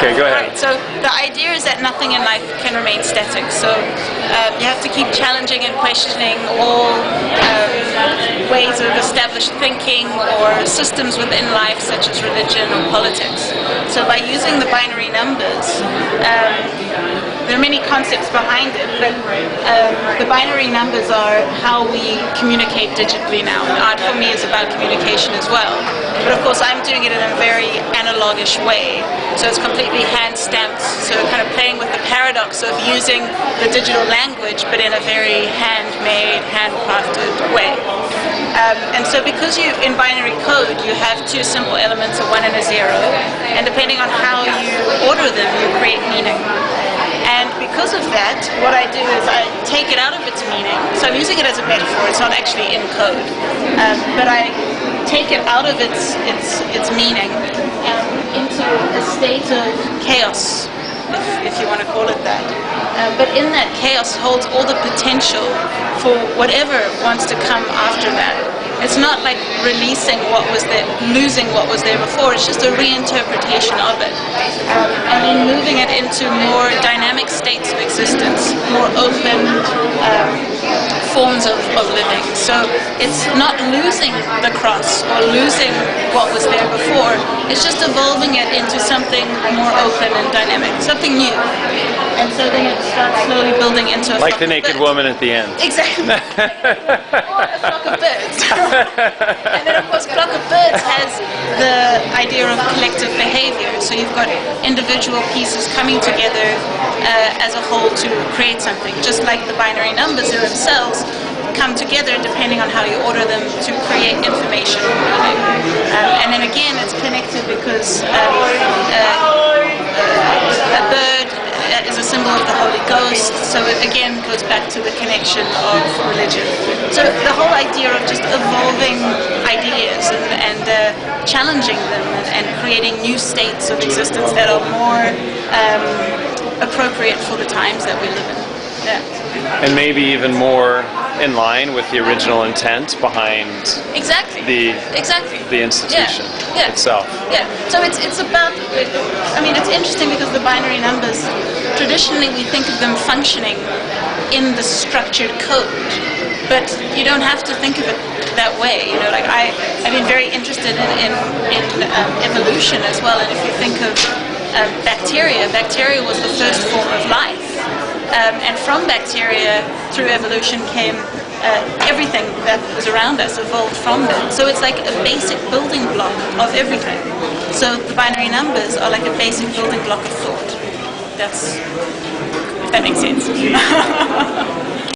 Okay, go ahead. Right, so the idea is that nothing in life can remain static. So you have to keep challenging and questioning all ways of established thinking or systems within life, such as religion or politics. So by using the binary numbers, there are many concepts behind it, but the binary numbers are how we communicate digitally now. And art for me is about communication as well. But of course I'm doing it in a very analogish way. So it's completely hand-stamped, so kind of playing with the paradox of using the digital language but in a very handmade, handcrafted way. And so because in binary code you have two simple elements, a 1 and a 0, and depending on how you order them, you create meaning. And because of that, what I do is I take it out of its meaning. So I'm using it as a metaphor. It's not actually in code, but I take it out of its meaning into a state of chaos, if you want to call it that. But in that chaos holds all the potential for whatever wants to come after that. It's not like releasing what was there, losing what was there before. It's just a reinterpretation of it. And then moving it into more dynamic states of existence, more open forms of living. So it's not losing the cross or losing what was there before. It's just evolving it into something more open and dynamic, something new. And so then it starts slowly building into a like the naked woman at the end. Exactly. Or a flock of birds. And then of course flock of birds has the idea of collective behavior. So you've got individual pieces coming together as a whole to create something. Just like the binary numbers in themselves come together depending on how you order them to create information or meaning. And then again it's connected because a bird is a symbol of the Holy Ghost, so it again goes back to the connection of religion. So the whole idea of just evolving ideas and challenging them and creating new states of existence that are more appropriate for the times that we live in. Yeah. And maybe even more in line with the original intent behind the institution itself. Yeah. So it's about. I mean, it's interesting because the binary numbers, traditionally we think of them functioning in the structured code, but you don't have to think of it that way. You know, like I've been very interested in evolution as well, and if you think of bacteria was the first form of life. And from bacteria, through evolution came everything that was around us evolved from them. So it's like a basic building block of everything. So the binary numbers are like a basic building block of thought. If that makes sense.